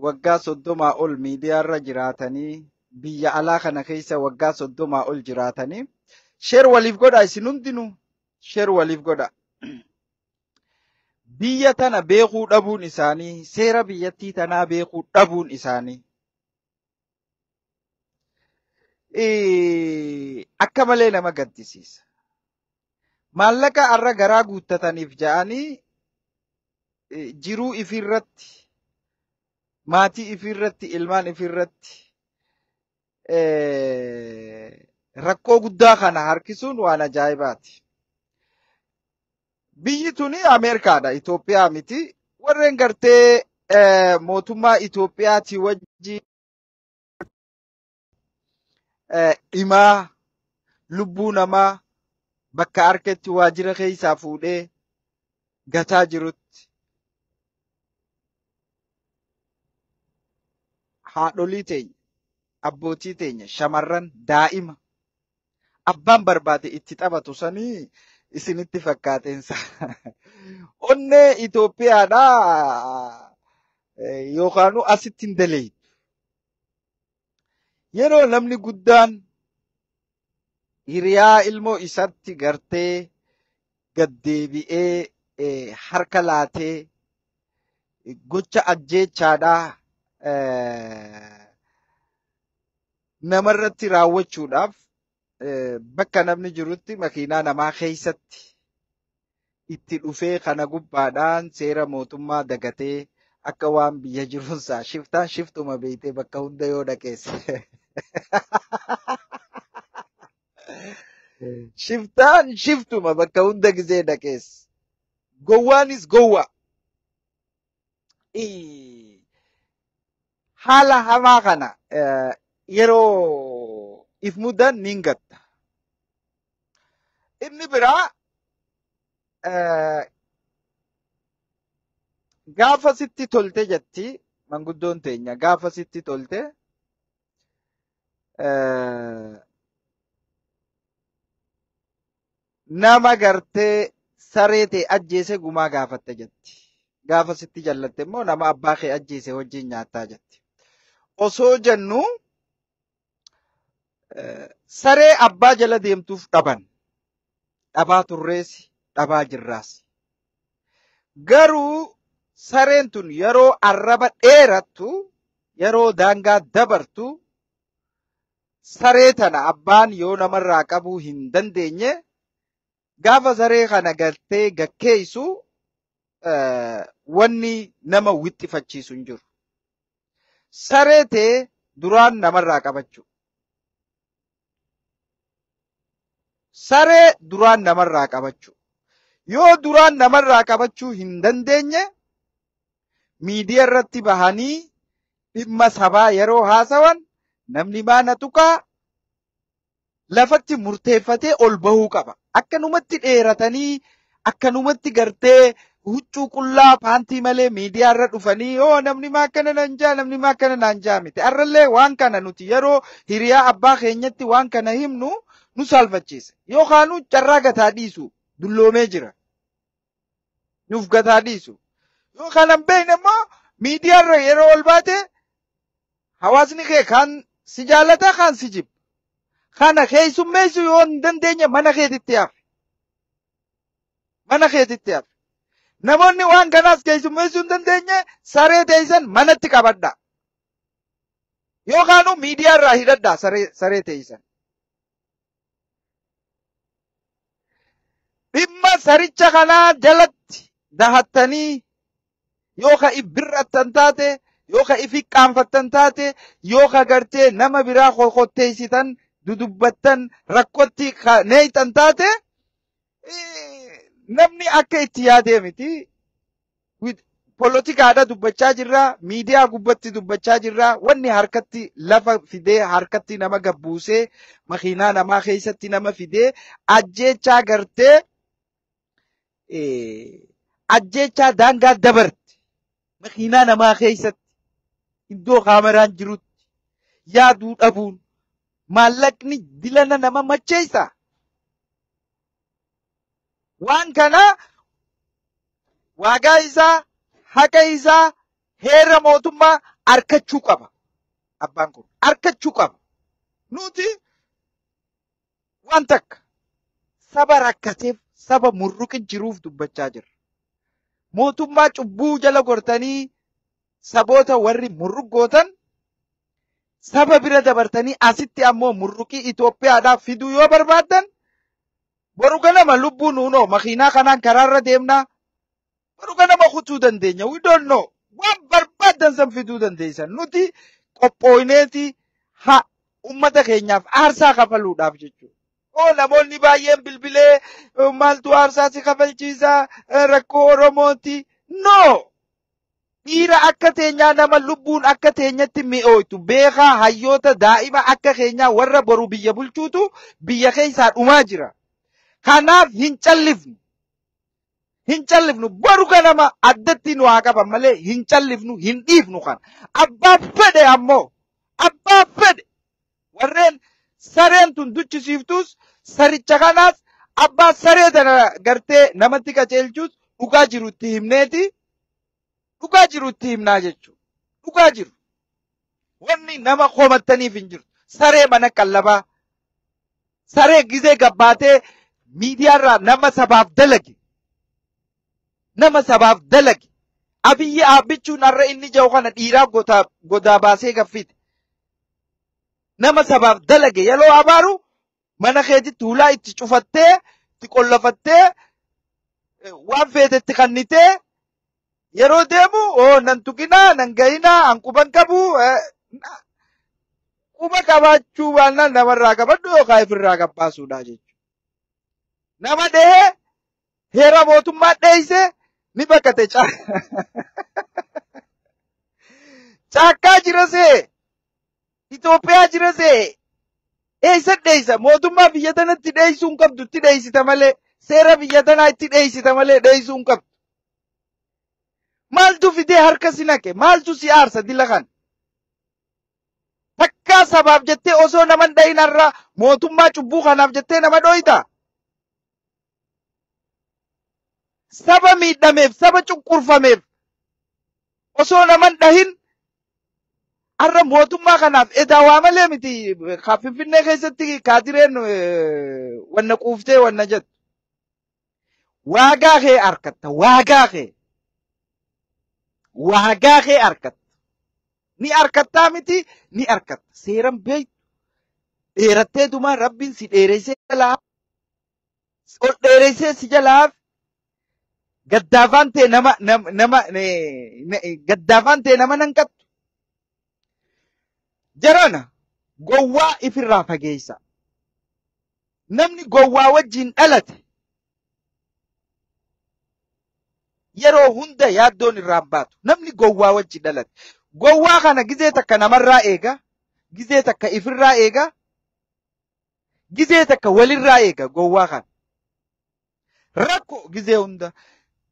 waggaa 30 ol miidiyaarra jiraatanii biyya alaa kana keessa waggaa 30 ol jiraatanii sheer waliif godha isin hundinuu sheer waliif godha. Biyya tana beekuu dhabuun isaanii seera biyyattii tanaa beekuu dhabuun isaanii akka malee nama gaddisiisa. Maallaqa arra garaa guuttataniif ja'anii jiruu ifirratti maatii ifirratti ilmaan ifirratti rakkoo guddaa kana harkisuun waan ajaa'ibaati. Biyyi tuni Ameerikaadha, Itoophiyaa miti. Warreen gartee mootummaa Itoophiyaati wajji dhimaa lubbuu namaa bakka harkatti waajjira keessaa fuudhee gataa jirutti haadholii teenya, abbootii teenya, shamarran, daa'ima abbaan barbaade itti taphatu sanii isinitti fakkaatensa. Onnee Itoophiyaadhaa yookaan asitti hin daleeyitu. Yeroo namni guddaan hiriyaa ilmoo isatti gartee gaddeebi'ee harka laatee gocha ajjeechaadhaa namarratti raawwachuudhaaf bakka namni jirutti makiinaa namaa keessatti itti dhufee kana gubbaadhaan seera mootummaa dagatee akka waan biyya jiruunsaa shiftaan shiftuma beeytee bakka hunda yoo dhaqeesse. Shiftaan shiftuma bakka hunda gizee dhaqeesse. Gowwaanis gowwa. Haala hamaa kana yeroo if mudan nin gatta. Inni biraa gaafa sitti tolte jetti manguddoon teenya gaafa sitti tolte nama gartee saree ta'e ajjeese gumaa gaafatte jetti. Gaafa sitti jallatte immoo nama abbaa kee ajjeese wajjin nyaattaa jetti. Osoo jennu saree abbaa jala deemtuuf dhaban. Dhabaa turreesi, dhabaa jirraasi. Garuu sareen tun yeroo arraba dheerattu, yeroo daangaa dabartu, saree tana abbaan yoo namarraa qabuu hin dandeenye, gaafa saree kana galtee gakkeessu wanni nama wixxifachiisu hin jiru. Saree ta'e duraan namarraa qabachuu. Saree duraan namarraa qabachuu. Yoo duraan namarraa qabachuu hin dandeenye miidiyaa irratti bahanii dhimma sabaa yeroo haasawan namni maana tuqaa lafatti murteeffatee ol bahuu qaba. Akkanumatti dheeratanii akkanumatti gartee huccuu qullaa paantii malee miidiyaa irra dhufanii yoo namni maa akkana nan jaa namni maa akkana naan jaa miti. Arrallee waan kana nuti yeroo hiriyaa abbaa keenyatti waan kana himnu nu salphachiisa. Yookaanuu carraa gataa dhiisu dulloomee jira. Nuuf gataa dhiisu. Yookaan hin beekne immoo miidiyaa irra yeroo ol baate hawaasni kee kaan si jaallata kaan si jibba. Kana keessummeessu yoo hin dandeenye mana keetitti hafe. Mana keetitti hafe. Namoonni waan kanaas keessummeessuu hin dandeenye saree teessan manatti qabadha. Yookaanuu miidiyaa irraa hidhadha saree teessan. Dhimma saricha kanaa jalatti dahattanii yookaan ibbirrattan taate yookaan ifi qaanfattan taate yookaan gartee nama biraa kokotteessitan dudubbattan rakkootti neeytan taate namni akka itti yaadee miti. Poolotikaadha dubbachaa jirra, miidiyaa gubbatti dubbachaa jirra, wanni harkatti lafa fidee harkatti nama gabbuusee makiinaa namaa keessatti nama fidee ajjeechaa gartee ajjeechaa daangaa dabarte makiinaa namaa keessatti iddoo kaameraan jirutti yaaduu dhabuun maallaqni dilana nama macheessa. Waan kana waagaa isaa haqa isaa heera mootummaa arkachuu qaba. Abbaan kun arkachuu qaba. Nuti waan takka saba rakkateef saba murruqi jiruuf dubbachaa jirra. Mootummaa cubbuu jala gortanii saboota warri murruq gootan saba bira dabartanii asitti ammoo murruqii Itoophiyaadhaaf fiduu yoo barbaaddan boru ganama lubbuu nuunoo makiinaa kanaan karaarra deemnaa boru ganama kutuu dandeenya. We don't know. Waan barbaaddan san fiduu dandeessan. Nuti qophooyineeti haa ummata keenyaaf aarsaa kafaluudhaaf jechuudha. Namoonni baay'een bilbilee maaltu aarsaa si kafalchiisa rakkoo Oromooti. No! Dhiira akka teenyaa nama lubbuun akka teenyatti mi'ooytu beekaa hayyoota daa'ima akka keenyaa warra boru biyya bulchuutu biyya keessaa dhumaa jira. Kanaaf hin callifnu. Hin callifnu boru ganama addatti nu haa qaban malee hin callifnu hin dhiifnu kan. Abbaa fedhe ammoo abbaa fedhe warreen sareen tun duchisiiftus saricha kanaas abbaa saree tana gartee namatti qaceelchuus dhugaa jirutti himneeti. Dhugaa jirutti himnaa jechuudha. Dhugaa jiru. Wanni nama komattaniif hin jiru. Saree mana qallabaa. Saree gizee gabbaatee miidiyaarraa nama sabaaf dalage. Nama sabaaf dalage. Abiyyi aabbichuun har'a inni jiru kana dhiiraa godaa baasee gaffite. Nama sabaaf dalage yeroo abaaru mana keetitti hulaa itti cufattee itti qollafattee waan feetetti kannitee yeroo deemu nan tuqinaa nan ga'inaa hanquban qabu quba qabaachuu baannaan namarraa qabadhu yookaan ifirraa qabbaasuudha jechuudha. Nama dhehee heera mootummaa dheeyse ni bakkate caakkaa jira see Itoophiyaa jira see eessa dheeysa mootummaa biyya tanatti dheeysuu hin qabdu itti dheeysita malee seera biyya tanaa itti dheeysita malee dheeysuu hin qabdu. Maaltu fidee harka si naqe? Maaltu si aarsa dila kan? Takkaa sabaaf jettee osoo naman dhayinarraa mootummaa cubbuu kanaaf jettee nama dhoyita. Saba miidhameef, saba cunqurfameef osoo naman dhahin har'a mootummaa kanaaf edaawaa malee miti. Finfinnee keessatti kaadireen wanna quuftee wanna jettu. Waagaa kee harkatta, waagaa kee. Waagaa kee harkatta. Ni harkattaa miti, ni harkatta. Seeran beektu. Dheerattee dumaa rabbiin si dheereessee jalaaf. Ol dheereessee si jalaaf. Gaddaafaan ta'e gaddaafaan ta'e nama nan qabdu. Jarana gowwaa ifirraa fageessa. Namni gowwaa wajjin dhalate. Yeroo hunda yaaddoon irraan baatu. Namni gowwaa wajjin dhalate. Gowwaa kana gizee takka namarraa eega. Gizee takka ifirraa eega. Gizee takka walirraa eega gowwaa kana. Rakko gizee hunda.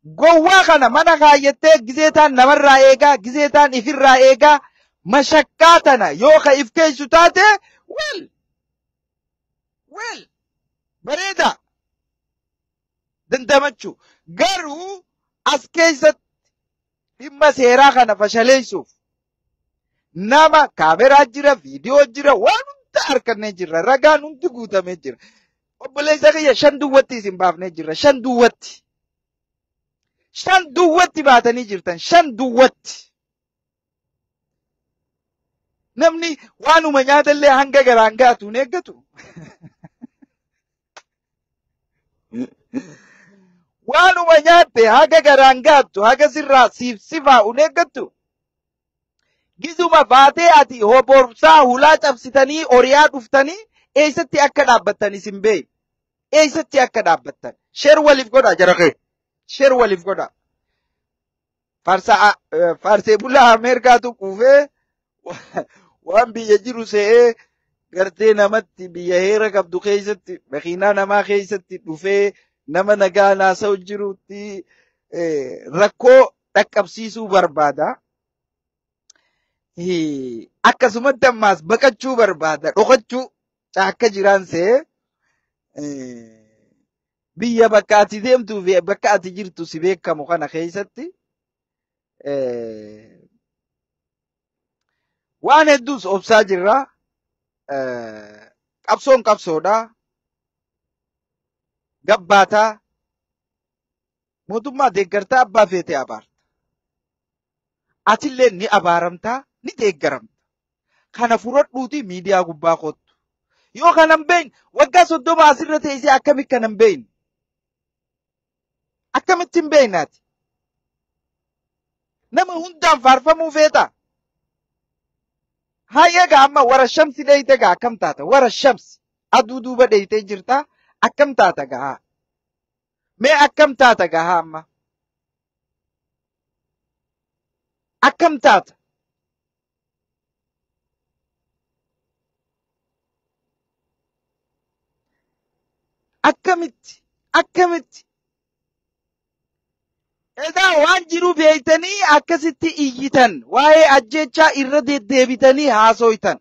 Gowwaa kana mana kaayyattee gizee taan namarraa eegaa. Gizee taan ifirraa eegaa. Mashakkaa tana yoo ka if keeysu taate wel bareeda dandamachuu. Garuu as keessatti dhimma seeraa kana fashaleessuuf nama kaameraa jira, viidiyoo jira, waan hunda harkannee jirra. Ragaan hundi guutamee jira. Obboleessa kiyya 5 duwwatti isin baafnee jirra. 5 duwwatti. 5 duwwatti baatanii jirtan. 5 duwwatti. Namni waanuma nyaatallee hanga garaan gaatu hin eeggatu. Waanuma nyaatte haga garaan gaattu haga sirraa sifaa hin eeggattu. Gizuma baatee ati hoborsaa hulaa cabsitanii horiyaa dhuftanii eessatti akka dhaabbattan isin beeyi. Eessatti akka dhaabbattan. Sheer waliif godha jara kee. Sheer waliif godha. Faarsee bulaa Ameerikaatu kuufee waan biyya jiru se'ee gartee namatti biyya heera qabdu keessatti makiinaa namaa keessatti dhufee nama nagaa naasa'u jirutti rakkoo dhaqqabsiisuu barbaada. Akkasumatti ammaas baqachuu barbaada. Dhokachuu caakka jiraan se'ee biyya bakka ati deemtuu fi bakka ati jirtu si beekamu kana keessatti waan hedduus obsaa jirra. Qabsoon qabsoodha. Gabbaataa mootummaa deeggartaa abbaa feetee abaarta. Atillee ni abaaramtaa ni deeggaramta. Kana fudhadhuuti miidiyaa gubbaa kottu. Yoo kana hin beekne waggaa 30 asirra teessee akkamitti kana hin beekne? Akkamitti hin beeknaati? Nama hundaan faarfamuu feeta. Haa egaa amma wara shamsi dheeyite gaa akkam taata? Wara shamsi aduu duuba dheeyitee jirta akkam taata gaa? Mee akkam taata gaa amma? Akkam taata? Akkamitti? Egaa waan jiru beeytanii akkasitti iyyitan waa'ee ajjechaa irra deddeebitanii haasoytan.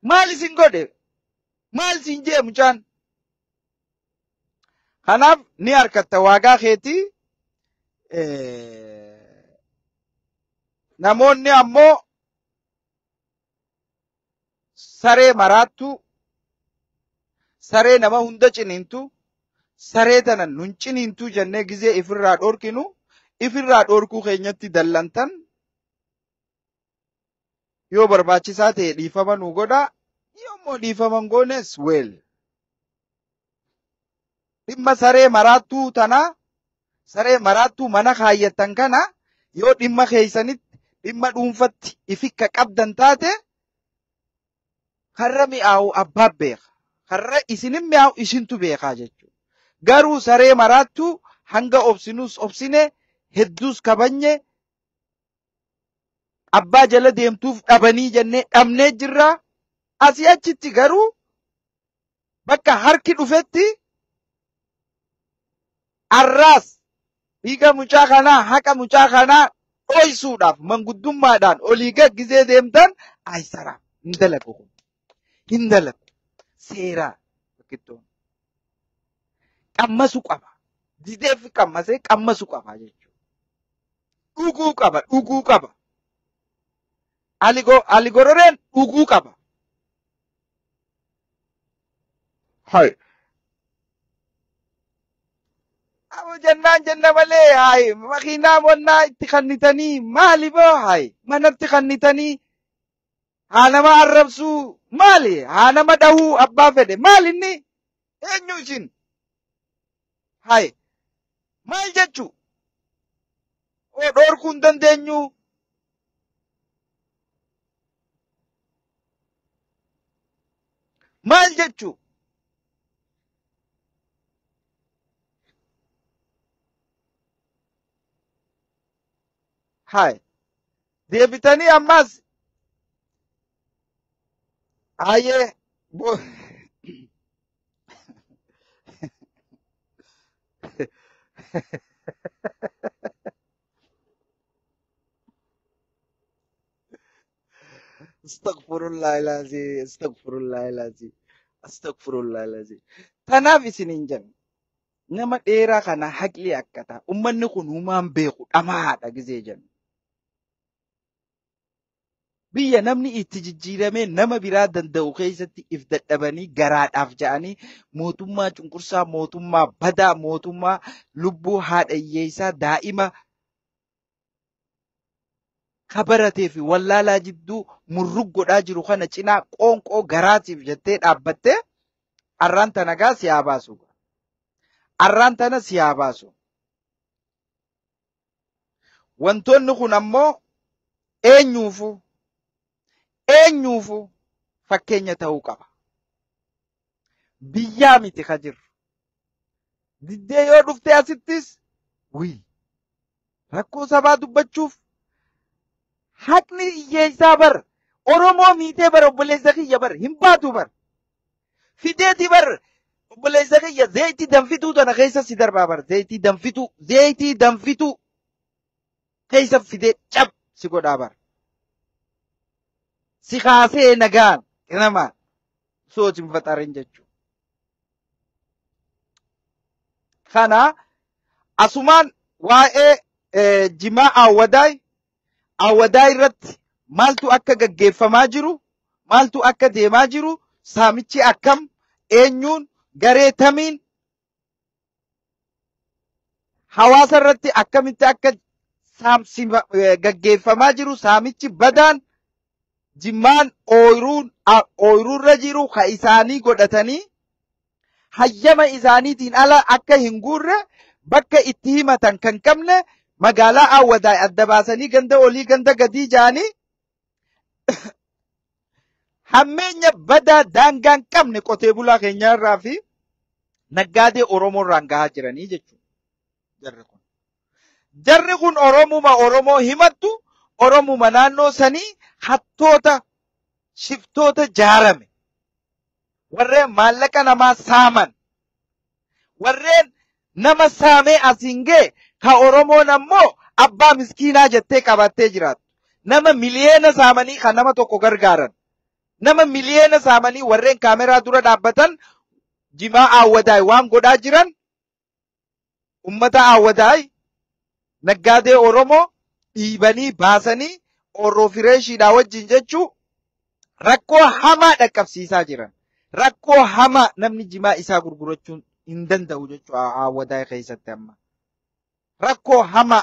Maal isin godhe? Maal isin jee mucaan? Kanaaf ni harkatta waagaa keetii. Namoonni ammoo saree maraattu, saree nama hunda ciniintu, saree tana nun ciniintu jennee gizee ifirraa dhorkinu, ifirraa dhorkuu keenyatti dallantan. Yoo barbaachisaa ta'e dhiifama nu godha, yoommoo dhiifaman goones weel. Dhimma saree maraattuu tana, saree maraattuu mana kaayyattan kana, yoo dhimma keeysanitti, dhimma dhuunfatti ifikka qabdan taate, karra mi'aawu abbaa beeka. Karra isinin mi'aawu isintu beekaa jechuudha. Garuu saree maraattuu hanga obsinuus obsine, hedduus kabanye, abbaa jala deemtuuf dhabanii jennee dhabnee jirra. Asii achitti garuu bakka harki dhufetti arraas dhiiga mucaa kanaa haqa mucaa kanaa dhoysuudhaaf manguddummaadhaan olii gad gizee deemtan aysara hin dalagu kun hin dalagu seeraa bakkittoon qammasu qaba dideef qammasee qammasu qaba jechuudha. Dhuguu qaba aligororeen dhuguu qaba. Hai. Abo jannaan janna malee hai makiinaa wannaa itti kannitanii maali boo hai manatti kannitanii haa nama arrabsuu maali haa nama dhahuu abbaa fedhe maali inni eenyu isin hai maal jechuu oo dhoorkuu hin dandeenyu maal jechuu hai deebitanii ammas ayee Astagfirullahi. Tanaaf isiniin jenna. Nama dheeraa kana haqli akkata. Ummanni kun humaan beeku dhamaadha gizee jenna. Biyya namni itti jijjiiramee nama biraa danda'u keessatti if dadhabanii garaadhaaf ja'anii mootummaa cunqursaa, mootummaa badaa, mootummaa lubbuu haadha hiyyeessaa daa'ima kabaratee fi wallaalaa jidduu murrug godhaa jiru kana cinaa qoonqoo garaatiif jettee dhaabbattee arraan tana gaa siyaa baasu. Arraan tana siyaa baasu. Wantoonni kun ammoo eenyuufu fakkeenya ta'uu qaba. Biyyaa miti ka jirru. Diddee yoo dhufte asittis rakkoo sabaa dubbachuuf haqni hiyyeessaa bar Oromoo miitee bar obboleessa kiyya bar hin baatu bar fideeti bar obboleessa kiyya zeeyitii danfituu tana keessa si darbaa bar zeeyitii danfituu keessa fidee cab si godhaa bar si kaasee nagaan namaan sootin faxarin jechuudha. Kana asumaan waa'ee jimaa awwadaay Awwadaa irratti maaltu akka gaggeeffamaa jiru, maaltu akka deemaa jiru, saamichi akkam, eenyuun, garee tamiin, hawaasa irratti akkamitti akka saamsi gaggeeffamaa jiru, saamichi badaan, jimmaan ooyiruurra jiru ka isaanii godhatanii hayyama isaaniitiin ala akka hin guurre bakka itti himatan kan qabne magaalaa Awwadaa adda baasanii ganda olii ganda gadii jaanii hammeenya badaa daangaan qabne qotee bulaa keenyaarraa fi naggaadee Oromoorraan gahaa jiranii jechuudha. Jarri kun Oromoo himattu Oromuma naannoo sanii hattoota shiftoota jaarame warreen maallaqa namaa saaman warreen nama saamee asiin ga'e ka Oromoon ammoo abbaa miskiinaa jettee qabattee jiraattu. Nama miliyeena saamanii kan nama tokko gargaaran. Nama miliyeena saamanii warreen kaameraa dura dhaabbatan jimaa Awwadaay waan godhaa jiran ummata Awwadaay naggaadee Oromoo dhiibanii baasanii orroo fireeshiidhaa wajjin jechuu rakkoo hamaa dhaqqabsiisaa jiran. Rakkoo hamaa namni jimaa isaa gurgurachuun hin danda'u jechuudha Awwadaay keessatti amma. Rakkoo hamaa.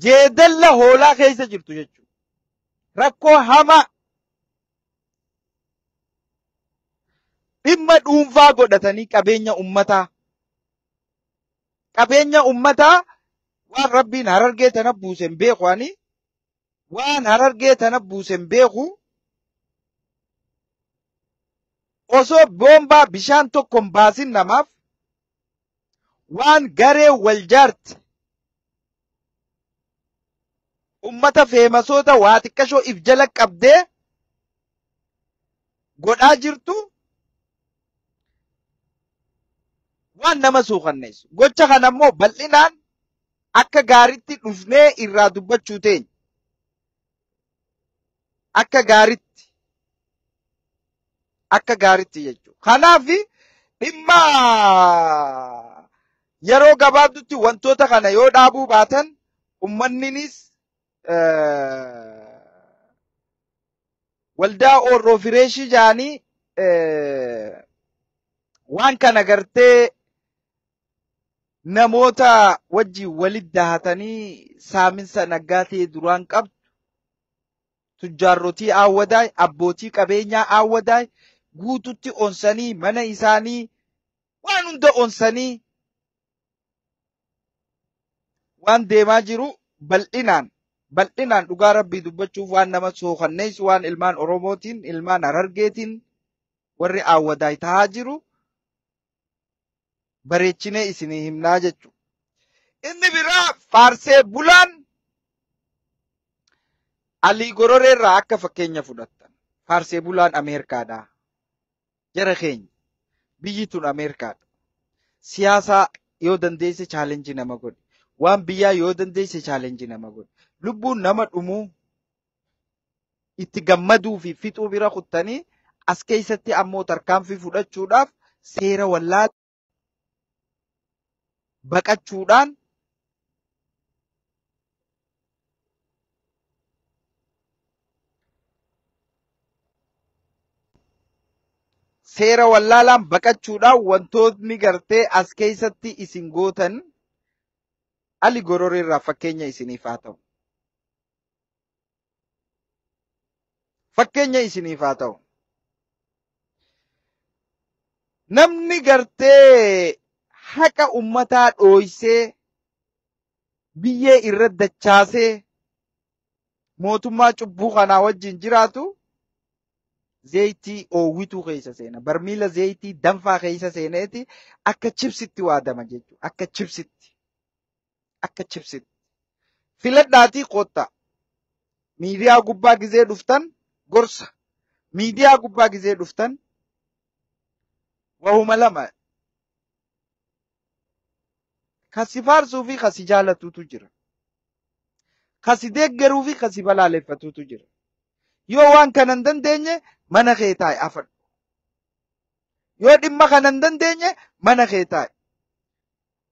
Jeedalla hoolaa keessa jirtu jechuudha. Rakkoo hamaa. Dhimma dhuunfaa godhatanii qabeenya ummataa. Qabeenya ummataa waan Rabbiin Harargee tana buusen beeku ani. Waan Harargee tana buusen beeku. Osoo boombaa bishaan tokko hin baasin namaaf waan garee wal jaarti. Ummata feemasoota waa xiqqashoo if jala qabdee godhaa jirtu waan nama suukanneessu. Gocha kanammoo bal'inaan akka gaaritti dhufnee irraa dubbachuu teenya. Akka gaaritti jechuudha. Kanaaf dhimma yeroo gabaabdutti wantoota kana yoo dhaabuu baatan ummanninis waldaa orroo fireeshii jaanii waan kana gartee namoota wajjin walitti dahatanii saaminsa naggaatee duraan qabdu tujjaarrotii Awwadaay abbootii qabeenyaa Awwadaay guututti onsanii mana isaanii waan hunda onsanii waan deemaa jiru bal'inaan dhugaa Rabbii dubbachuuf waan nama sookanneessu waan ilmaan Oromootiin ilmaan Harargeetiin warri Awwadaay tahaa jiru bareechinee isinii himnaa jechuudha. Inni biraa faarsee bulaan Alii Gororeerraa akka fakkeenya fudhattan. Faarsee bulaan Ameerikaadhaa. Jara keenya biyyi tun Ameerikaadha. Siyaasaa yoo dandeesse chaalenjii nama godhe. Waan biyyaa yoo dandeesse chaalenjii nama godhe. Lubbuun nama dhumuu itti gammaduu fi fixuu bira kuttanii as keessatti ammoo tarkaanfii fudhachuudhaaf seera wallaalaa baqachuudhaan wantootni gartee as keessatti isin gootan Ali Gororeerraa fakkeenya isiniif haa ta'u. Namni gartee haqa ummataa dhooysee biyyee irra dachaasee mootummaa cubbuu kanaa wajjin jiraatu zayitii oowwituu keessa seena. Barmiila zayitii danfaa keessa seeneeti akka chipsitti waadama jechuudha. Akka chipsitti. Filadhaatii qotta. Miidiyaa gubbaa gizee dhuftan gorsa. Miidiyaa gubbaa gizee dhuftan wahuma lama. Kasi faarsuu fi kasi jaalatutu jira. Kasi deeggaruu fi kasi balaaleffatutu jira. Yoo waan kana hin dandeenye mana kee taa'i afadhu. Yoo dhimma kana hin dandeenye mana kee taa'i.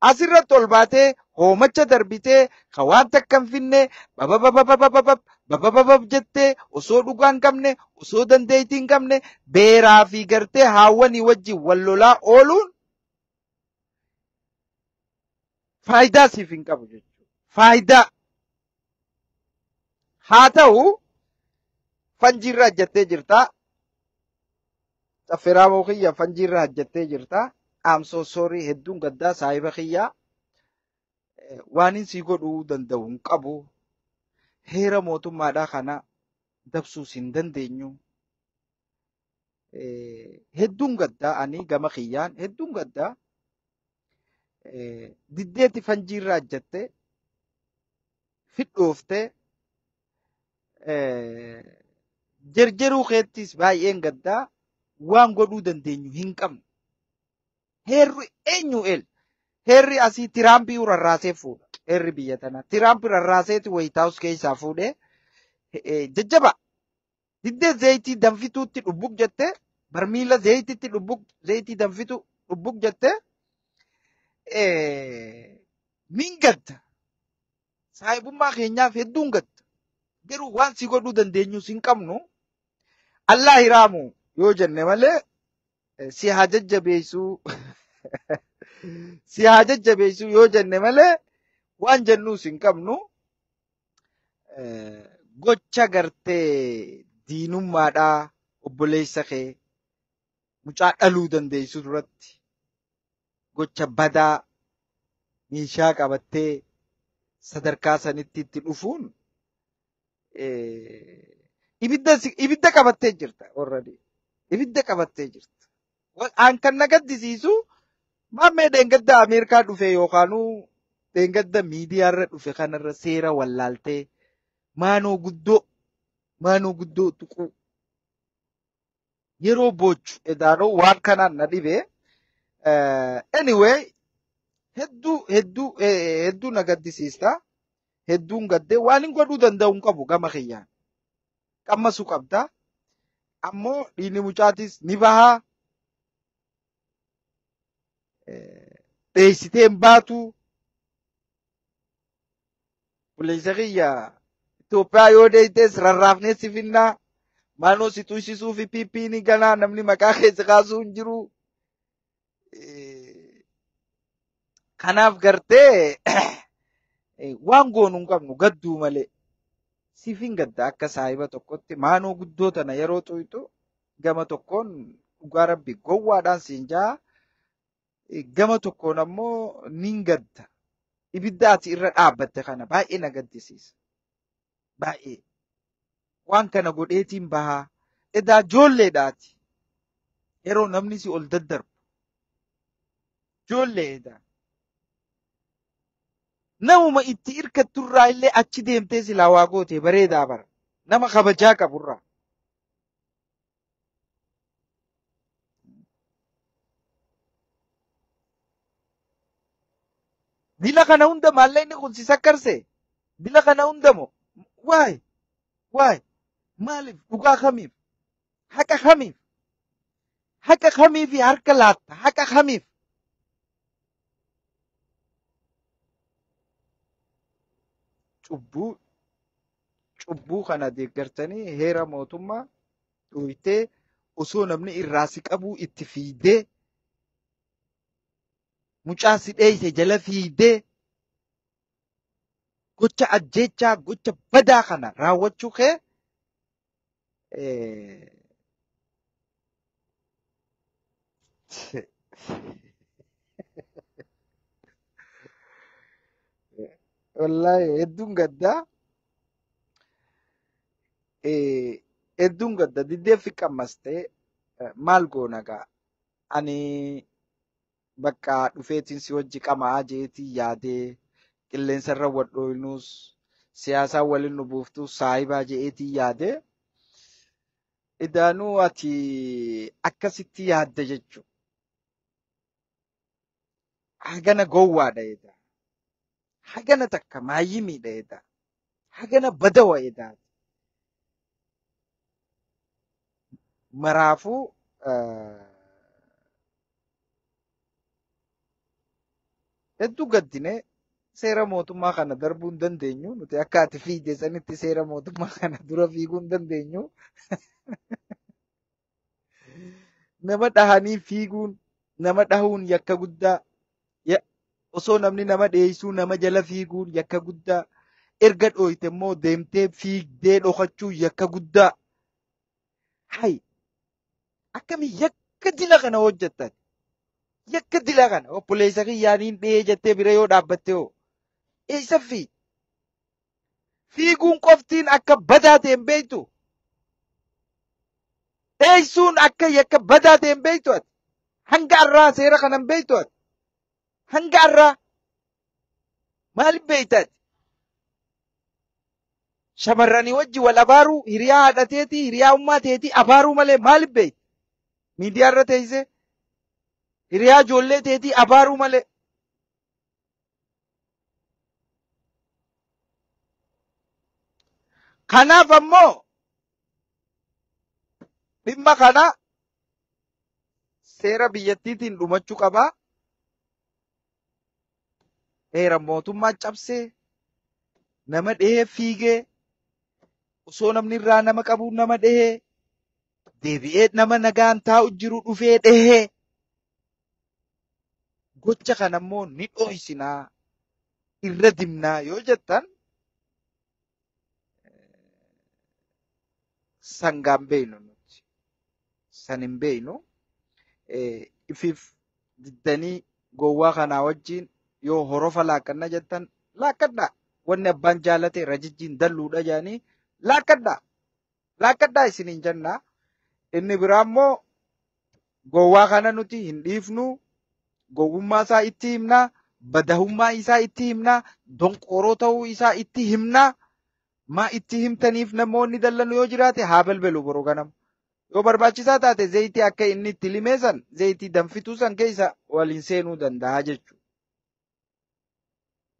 asirratti ol baatee hoomacha darbitee ka waan takka hin finne babababababababababab jettee osoo dhugaa hin qabne osoo dandeettii hin qabne beeraa fi gartee haawwanii wajjin wal lolaa ooluun faayidaa siif hin qabu jechuudha. Faayidaa haa ta'u fanjiirra hojjettee jirtaa. Xaffiraa moo kiyya fanjiirra hojjettee jirtaa. I'm so sorry hedduun gaddaa saahiba kiyyaa. Waan hin sii godhuu danda'u hin qabu. Heera mootummaadhaa kana dabsuus hin dandeenyu. Hedduun gaddaa ani gama kiyyaan hedduun gaddaa. Diddeetti fanjiirra hojjettee fidhooftee jarjaruu keettis baay'een gaddaa waan godhuu dandeenyu hin qabnu. Heerri eenyu heerri asii Tiraampii rarraasee fuudha. Heerri biyya tanaa Tiraampii rarraaseeti Wayitaawus keessaa fuudhee jajjaba. Diddee zayitii danfituutti dhubbuk jettee barmiila zayitiitti zayitii danfitu dhubbuk jettee min gadda. Saahibummaa keenyaaf hedduun gadda. Garuu waan si godhuu dandeenyus hin qabnu. Allah hiraamu yoo jenne malee si haa jajjabeessuu si haa jajjabeessuu yoo jenne malee waan jennuus hin qabnu. Gocha gartee diinummaadhaa obboleessa kee mucaa dhaluu dandeessu duratti gocha badaa meeshaa qabattee sadarkaa sanitti itti dhufuun ibidda qabattee jirta already. Ibidda qabattee jirta. Waan kan na gaddisiisu maammee dheengadda Ameerikaa dhufe yookaanuu dheengadda miidiyaarra dhufe kanarra seera wallaaltee maanoo guddoo tuquu yeroo boochu edaanoo waan kanaan na dhibe. Anyway hedduu na gaddisiista. Hedduun gaddee waan hin godhuu danda'u hin qabu gama kiyyaan. Qammasuu qabda. Ammoo dhiigni mucaatis ni bahaa. Dheessitee hin baatu. Buleessa kiyya Itoophiyaa yoo deeytees rarraafnee si finnaa. Maanoo si tuusisuu fi piippiini ganaa namni maqaa keessa kaasuu hin jiru. Kanaaf gartee waan goonu hin qabnu gadduu malee. Siif hin gadda akka saahiba tokkotti maanoo guddoo tana yeroo xuytu gama tokkoon dhugaa rabbi gowwaadhaan siin jaa. Gama tokkoon ammoo nin gadda. Ibidda ati irra dhaabbatte kana baay'ee na gaddisiisa. Baay'ee. Waan kana godheetiin bahaa. Edaa ijoolleedhaati. Yeroo namni si ol daddarbu. Ijoollee edaa. Namuma itti hirkatturraa illee achi deemtee silaa waa goote bareedaa bara. Nama kabajaa qaburraa. Dila kana hunda maallee inni kun si sakkarse. Dila kana hunda moo waay maaliif dhugaa kamiif haqa kamiif haqa kamiifi harka laatta haqa kamiif. Cubbuu kana deeggartanii heera mootummaa dhooytee osoo namni irraa si qabuu itti fiidee mucaa si dheeyse jala fiidee gocha ajjeechaa gocha badaa kana raawwachuu kee wallahi hedduun gadda diddee fi qammastee maal goona gaa ani bakka dhufeetiin si wajji qamaa jeetii yaadee qilleensarra wadhooynuus siyaasaa waliin nu buuftuus saahibaa jeetii yaadee idaanuu ati akkasitti yaadda jechuun hagana gowwaadha edaa. Hagana takka maayyimiidha edaa. Hagana badawa edaa. Maraafuu hedduu gaddinee seera mootummaa kana darbuu hin dandeenyu. Nuti akka ati fiigde sanitti seera mootummaa kana dura fiiguu hin dandeenyu. Nama dhahanii fiiguun, nama dhahuun yakka guddaa. Osoo namni nama dheessuu nama jala fiiguun yakka guddaa. Erga dhooyte immoo deemtee fiigdee dhokachuu yakka guddaa. Hai! Akkami yakka dila kana hojjettan? Yakka dila kana obboleessa kiyyaaniin dhihee jettee bira yoo dhaabbatte hoo? Eessa fiig? Fiiguun qoftiin akka badaa ta'e hin beektu? Dheessuun akka yakka badaa ta'e hin beektu ati? Hanga har'aa seera kana hin beektu ati? Hanga har'aa maaliif beekta ati? Shamarranii wajji wal abaaruu hiriyaa haadhateetii hiriyaa ummaa teetii abaaruu malee maaliif beekta? Miidiyaa irra teessee hiriyaa ijoollee teetii abaaruu malee. Kanaaf ammoo dhimma kana seera biyyattiitiin dhumachuu qabaa. Heera mootummaa cabsee nama dhehee fiigee osoo namni irraa nama qabu nama dhehee deebi'ee nama nagaan taa'u jiru dhufee dhehee gocha kana immoo ni dho'isinaa irra dimnaa yoo jettan sangaan beeynu nuti san hin beeynu ifiif diddanii gowwaa kanaa wajjiin yoo horofa laaqqanna jettan laaqqadhaa wanni abbaan jaalate rajijjiin dalluudha jedhanii laaqqadhaa isiniin jennaa. Inni biraa immoo gowwaa kana nuti hin dhiifnu gowwummaa isaa itti himnaa badahummaa isaa itti himnaa donqoroo ta'uu isaa itti himnaa. Maa itti himtaniif namoonni dallanu yoo jiraate haa balbalu boroo ganama. Yoo barbaachisaa taate zayitii akka inni itti limee san zayitii danfituu san keessa waliin seenuu danda'a jechuudha.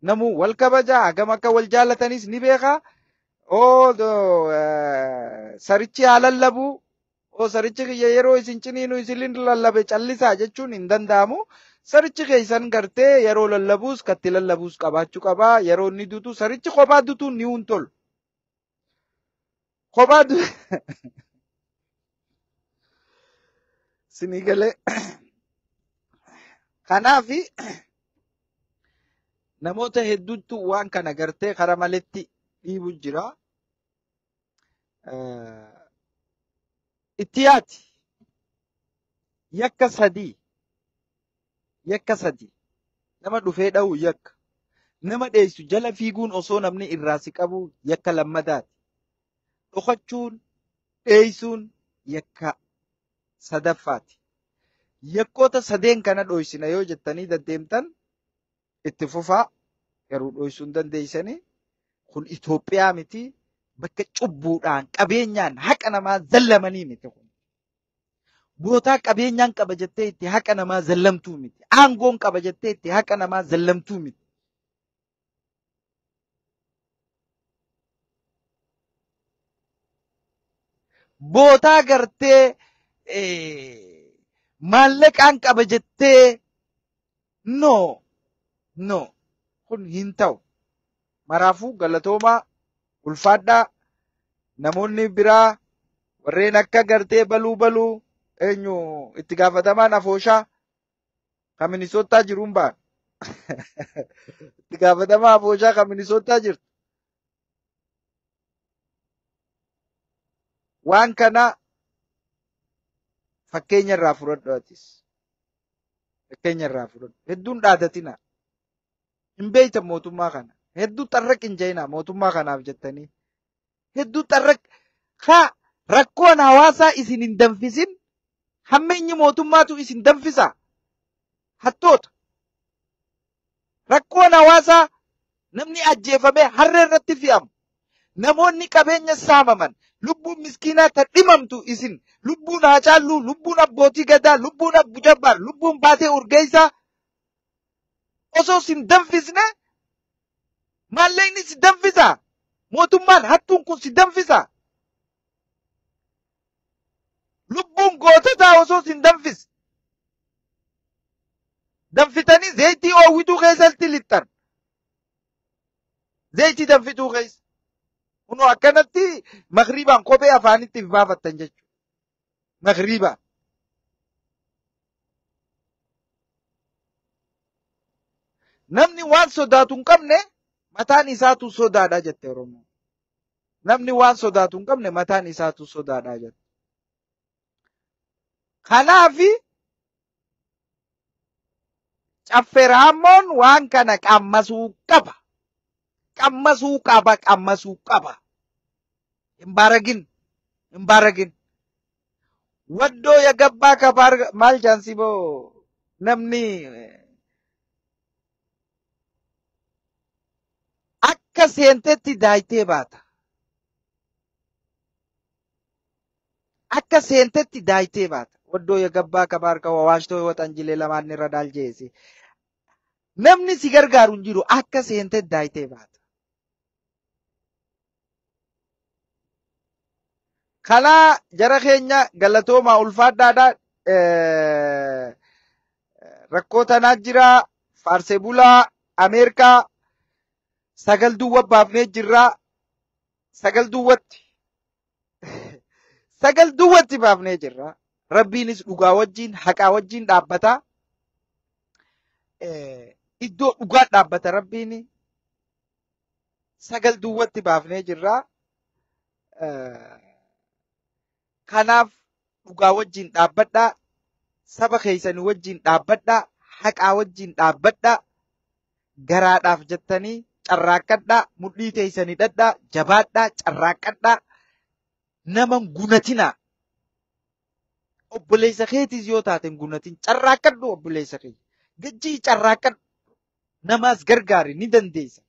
Namuu wal kabajaa hagam akka wal jaallatanis ni beekaa. Sarichi haa lallabuu. Sarichi kiyya yeroo isin ciniinu isin lallabe callisaa jechuun hin danda'amu. Sarichi keessan gartee yeroo lallabuus katti lallabuus qabaachuu qabaa. Yeroo inni dutu sarichi kophaa dutuun ni huntolu. Kophaa sinii galee kanaafi namoota hedduutu waan kana gartee karaa maletti dhiibu jira. Itti yaati yakka sadii nama dhufee dha'u yakka nama dheessu jala fiiguun osoo namni irraa si qabu yakka lammadaati. Dhokachuun dheessuun yakka sadaffaati. Yakkoota sadeen kana dhoysina yoo jettanii deddeemtan itti fufaa garuu dhoysuu hin dandeessanii. Kun Itoophiyaa miti. Bakka cubbuudhaan qabeenyaan haqa namaa zallamanii miti kun. Bootaa qabeenyaan qaba jettee itti haqa namaa zallamtuu miti. Aangoon qaba jettee itti haqa namaa zallamtuu miti. Bootaa gartee maallaqaan qaba jettee no kun hin ta'u. Maraafuu galatoomaa ulfaadhaa namoonni biraa warreen akka gartee baluu eenyu itti gaafatamaan afooshaa kan Minisootaa jiruun ba'an. Itti gaafatamaa afooshaa kan Minisootaa jirtu. Waan kana fakkeenya irraa fudhadhu atis. Fakkeenya irraa fudhadhu. Hedduun dhaadatina. Hin beeytan mootummaa kana. Hedduu xarraq hin jayina mootummaa kanaaf jettanii. Hedduu xarraq rakkoon hawaasaa isin hin danfisin hammeenyi mootummaatu isin danfisa. Hattoota. Rakkoon hawaasaa namni ajjeefame harree irratti fe'amu. Namoonni qabeenya saamaman. Lubbuun miskiinaa ta dhimamtu isin. Lubbuun Haacaaluu, lubbuun abbootii gadaa, lubbuun Abbu Jabbaar, lubbuun Baatee Urgeessaa. Osoo isin danfisne maallaqni si danfisa. Mootummaan hattuun kun si danfisa. Lubbuun goototaa osoo isin danfis. danfitanii zayitii oowwituu keessatti lixxan. Zayitii danfituu keessa. Kunoo akkanatti magriibaan kophee afaanitti baafattan jechuudha. Magriibaan. Namni waan sodaatu hin qabne mataan isaatu sodaadha jette Oromoo. Namni waan sodaatu hin qabne mataan isaatu sodaadha jette. Kanaafi Caffeeraammoon waan kana qammasuu qaba. Qammasuu qaba. Hin baaragin. Waddoo yagabbaa kabaar maal jaansi boo namni akka seentetti daayitee baata. Akka seentetti daayitee baata. Waddoo yagabbaa kabaar ka waashtoo yoo xanjilee lamaan irra daaljeesi. Namni si gargaaru hin jiru akka seentetti daayitee baata. Kana jara keenya galatooma ulfaadhaadha. Rakkoo tanaa jira. Faarsee bulaa Ameerikaa sagal duwwa baafnee jirra. Sagal duwwatti baafnee jirra. Rabbiinis dhugaa wajjin haqaa wajjin dhaabbata. Iddoo dhugaa dhaabbata Rabbiin. Sagal duwwatti baafnee jirra. Kanaaf dhugaa wajjin dhaabbadhaa. Saba keessanii wajjin dhaabbadhaa. Haqaa wajjin dhaabbadhaa. Garaadhaaf jettanii carraaqqadhaa. Mudhii teessanii dhadhaa. Jabaadhaa. Carraaqqadhaa. Naman gunatinaa. Obboleessa keetis yoo taaten gunatin carraaqqadhu obboleessa kee. Gajjii carraaqqadhu. Namaas gargaari ni dandeessa.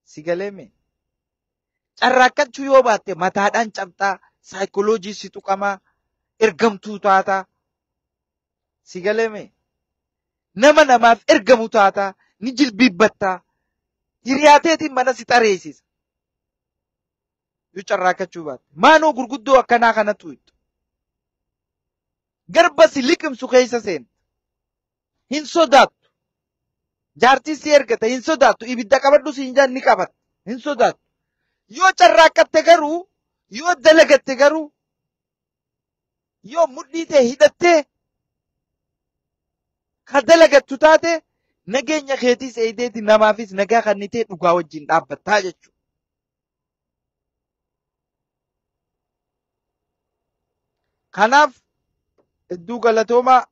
Si galeeme. Carraaqqachuu yoo baatte mataadhaan cabxaa. Saayikooloojii si tuqamaa. Ergamtuu taataa. Si galeeme. Nama namaaf ergamu taataa. Ni jilbiibbattaa. Hiriyaateetiin mana si xareessisa. Yoo carraaqqachuu baatte. Maanoo gurguddoo akkanaa kanatu itti. Garba si liqimsu keessa seenta. Hin sodaattu. Jaartii si ergata hin sodaattu. Ibidda qabadhu siin jaan ni qabatta. Hin sodaattu. Yoo carraaqqatte garuu, yoo dalagatte garuu, yoo mudhii ta'e hidhattee, ka dalagattu taate, nageenya keetiis eeydeeti namaafis nagaa kannitee dhugaa wajjin dhaabbattaa jechuudha. Kanaaf, hedduu galatoomaa